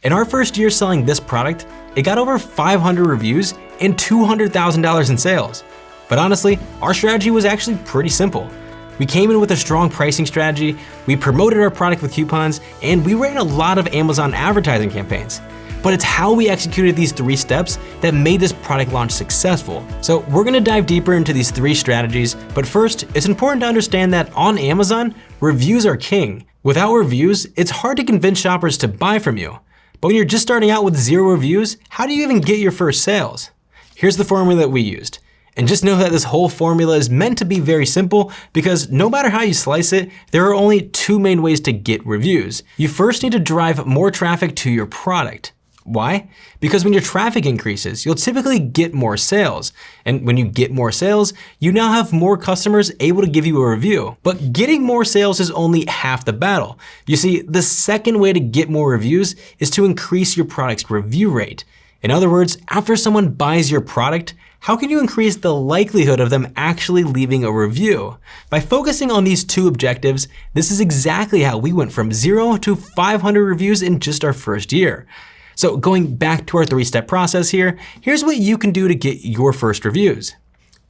In our first year selling this product, it got over 500 reviews and $200,000 in sales. But honestly, our strategy was actually pretty simple. We came in with a strong pricing strategy, we promoted our product with coupons, and we ran a lot of Amazon advertising campaigns. But it's how we executed these 3 steps that made this product launch successful. So we're gonna dive deeper into these 3 strategies, but first, it's important to understand that on Amazon, reviews are king. Without reviews, it's hard to convince shoppers to buy from you. But when you're just starting out with 0 reviews, how do you even get your first sales? Here's the formula that we used. And just know that this whole formula is meant to be very simple because no matter how you slice it, there are only 2 main ways to get reviews. You first need to drive more traffic to your product. Why? Because when your traffic increases, you'll typically get more sales. And when you get more sales, you now have more customers able to give you a review. But getting more sales is only half the battle. You see, the second way to get more reviews is to increase your product's review rate. In other words, after someone buys your product, how can you increase the likelihood of them actually leaving a review? By focusing on these 2 objectives, this is exactly how we went from 0 to 500 reviews in just our first year. So going back to our 3-step process here, here's what you can do to get your first reviews.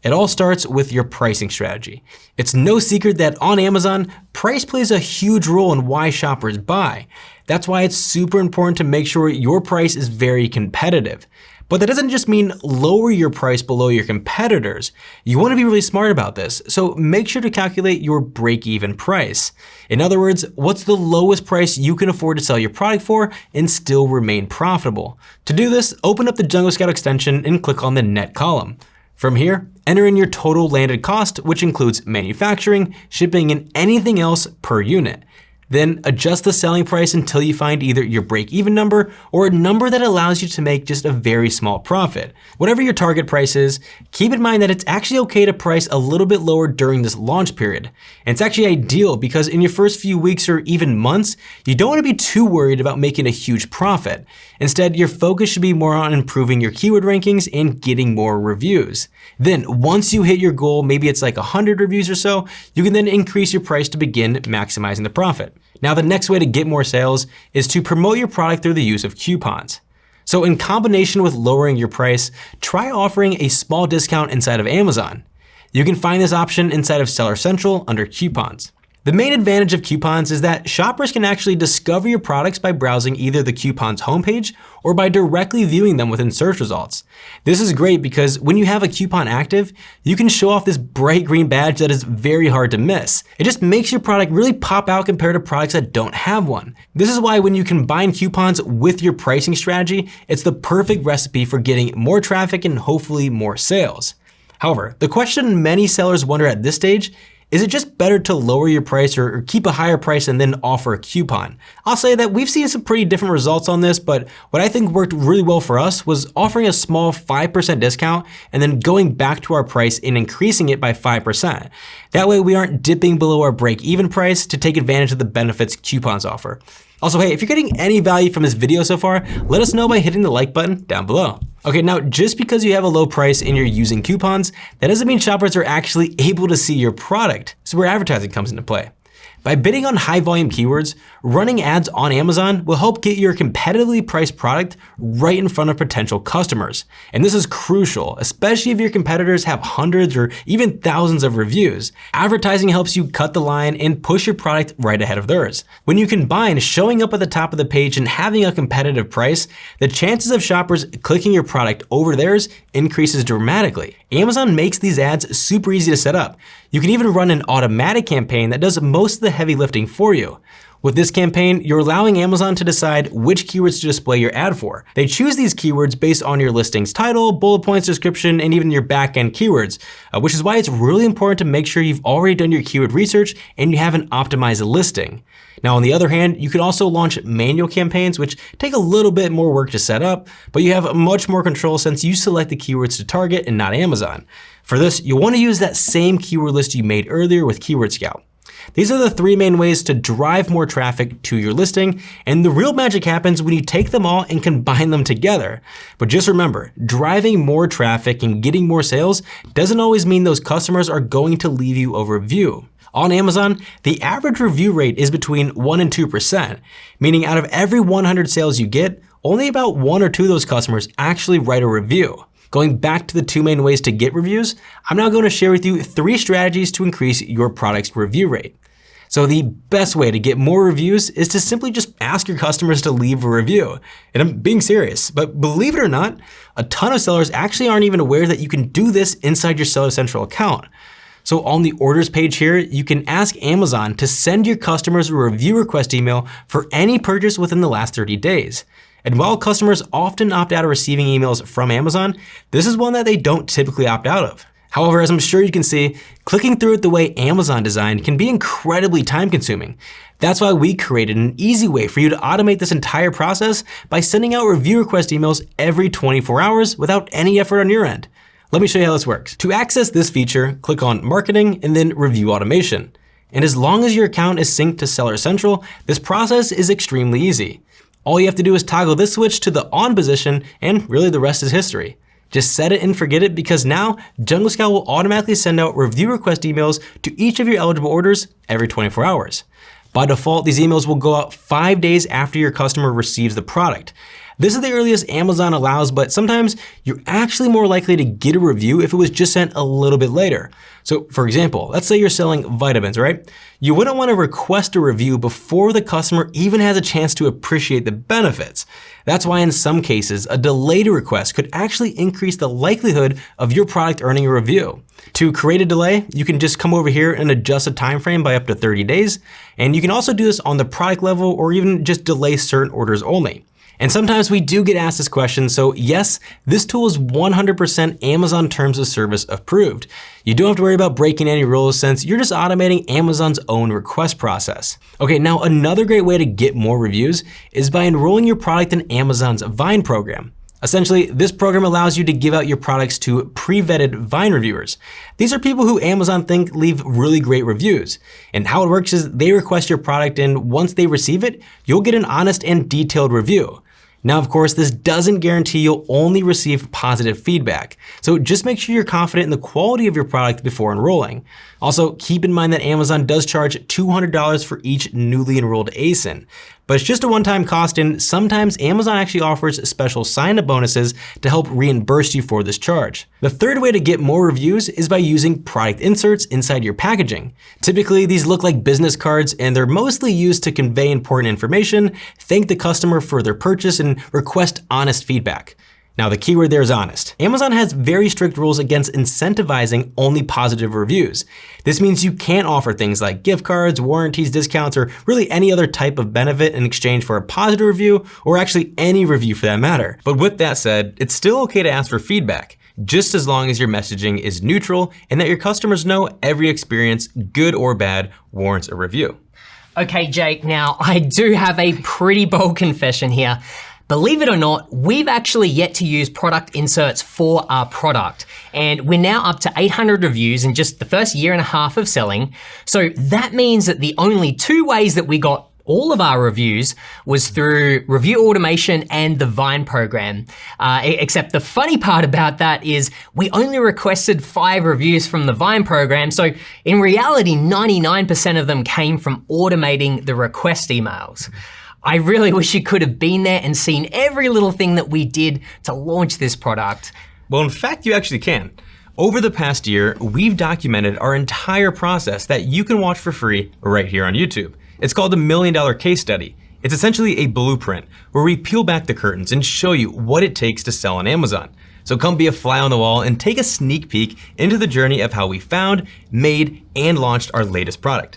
It all starts with your pricing strategy. It's no secret that on Amazon, price plays a huge role in why shoppers buy. That's why it's super important to make sure your price is very competitive. But that doesn't just mean lower your price below your competitors. You want to be really smart about this, so make sure to calculate your break-even price. In other words, what's the lowest price you can afford to sell your product for and still remain profitable? To do this, open up the Jungle Scout extension and click on the net column. From here, enter in your total landed cost, which includes manufacturing, shipping, and anything else per unit. Then adjust the selling price until you find either your break-even number or a number that allows you to make just a very small profit. Whatever your target price is, keep in mind that it's actually okay to price a little bit lower during this launch period. And it's actually ideal because in your first few weeks or even months, you don't want to be too worried about making a huge profit. Instead, your focus should be more on improving your keyword rankings and getting more reviews. Then once you hit your goal, maybe it's like 100 reviews or so, you can then increase your price to begin maximizing the profit. Now, the next way to get more sales is to promote your product through the use of coupons. So in combination with lowering your price, try offering a small discount inside of Amazon. You can find this option inside of Seller Central under coupons. The main advantage of coupons is that shoppers can actually discover your products by browsing either the coupons homepage or by directly viewing them within search results. This is great because when you have a coupon active, you can show off this bright green badge that is very hard to miss. It just makes your product really pop out compared to products that don't have one. This is why when you combine coupons with your pricing strategy, it's the perfect recipe for getting more traffic and hopefully more sales. However, the question many sellers wonder at this stage, is it just better to lower your price or keep a higher price and then offer a coupon? I'll say that we've seen some pretty different results on this, but what I think worked really well for us was offering a small 5% discount and then going back to our price and increasing it by 5%. That way we aren't dipping below our break-even price to take advantage of the benefits coupons offer. Also, hey, if you're getting any value from this video so far, let us know by hitting the like button down below. Okay, now just because you have a low price and you're using coupons, that doesn't mean shoppers are actually able to see your product. So where advertising comes into play. By bidding on high volume keywords, running ads on Amazon will help get your competitively priced product right in front of potential customers. And this is crucial, especially if your competitors have hundreds or even thousands of reviews. Advertising helps you cut the line and push your product right ahead of theirs. When you combine showing up at the top of the page and having a competitive price, the chances of shoppers clicking your product over theirs increases dramatically. Amazon makes these ads super easy to set up. You can even run an automatic campaign that does most of the heavy lifting for you. With this campaign, you're allowing Amazon to decide which keywords to display your ad for. They choose these keywords based on your listing's title, bullet points, description, and even your back-end keywords, which is why it's really important to make sure you've already done your keyword research and you have an optimized listing. Now, on the other hand, you can also launch manual campaigns, which take a little bit more work to set up, but you have much more control since you select the keywords to target and not Amazon. For this, you'll want to use that same keyword list you made earlier with Keyword Scout. These are the 3 main ways to drive more traffic to your listing, and the real magic happens when you take them all and combine them together. But just remember, driving more traffic and getting more sales doesn't always mean those customers are going to leave you a review. On Amazon, the average review rate is between 1 and 2%, meaning out of every 100 sales you get, only about 1 or 2 of those customers actually write a review. Going back to the 2 main ways to get reviews, I'm now going to share with you 3 strategies to increase your product's review rate. So the best way to get more reviews is to simply just ask your customers to leave a review. And I'm being serious, but believe it or not, a ton of sellers actually aren't even aware that you can do this inside your Seller Central account. So on the orders page here, you can ask Amazon to send your customers a review request email for any purchase within the last 30 days. And while customers often opt out of receiving emails from Amazon, this is one that they don't typically opt out of. However, as I'm sure you can see, clicking through it the way Amazon designed can be incredibly time consuming. That's why we created an easy way for you to automate this entire process by sending out review request emails every 24 hours without any effort on your end. Let me show you how this works. To access this feature, click on Marketing and then Review Automation. And as long as your account is synced to Seller Central, this process is extremely easy. All you have to do is toggle this switch to the on position and really the rest is history. Just set it and forget it because now Jungle Scout will automatically send out review request emails to each of your eligible orders every 24 hours. By default, these emails will go out 5 days after your customer receives the product. This is the earliest Amazon allows, but sometimes you're actually more likely to get a review if it was just sent a little bit later. So for example, let's say you're selling vitamins, right? You wouldn't want to request a review before the customer even has a chance to appreciate the benefits. That's why in some cases, a delayed request could actually increase the likelihood of your product earning a review. To create a delay, you can just come over here and adjust the time frame by up to 30 days. And you can also do this on the product level or even just delay certain orders only. And sometimes we do get asked this question, so yes, this tool is 100% Amazon Terms of Service approved. You don't have to worry about breaking any rules since you're just automating Amazon's own request process. Okay, now another great way to get more reviews is by enrolling your product in Amazon's Vine program. Essentially, this program allows you to give out your products to pre-vetted Vine reviewers. These are people who Amazon think leave really great reviews. And how it works is they request your product and once they receive it, you'll get an honest and detailed review. Now, of course, this doesn't guarantee you'll only receive positive feedback. So just make sure you're confident in the quality of your product before enrolling. Also, keep in mind that Amazon does charge $200 for each newly enrolled ASIN. But it's just a one-time cost and sometimes Amazon actually offers special sign-up bonuses to help reimburse you for this charge. The third way to get more reviews is by using product inserts inside your packaging. Typically, these look like business cards and they're mostly used to convey important information, thank the customer for their purchase, and request honest feedback. Now, the keyword there is honest. Amazon has very strict rules against incentivizing only positive reviews. This means you can't offer things like gift cards, warranties, discounts, or really any other type of benefit in exchange for a positive review, or actually any review for that matter. But with that said, it's still okay to ask for feedback, just as long as your messaging is neutral and that your customers know every experience, good or bad, warrants a review. Okay, Jake, now I do have a pretty bold confession here. Believe it or not, we've actually yet to use product inserts for our product. And we're now up to 800 reviews in just the first year and a half of selling. So that means that the only 2 ways that we got all of our reviews was through review automation and the Vine program. Except the funny part about that is we only requested 5 reviews from the Vine program. So in reality, 99% of them came from automating the request emails. I really wish you could have been there and seen every little thing that we did to launch this product. Well, in fact, you actually can. Over the past year, we've documented our entire process that you can watch for free right here on YouTube. It's called the $1 Million Case Study. It's essentially a blueprint where we peel back the curtains and show you what it takes to sell on Amazon. So come be a fly on the wall and take a sneak peek into the journey of how we found, made, and launched our latest product.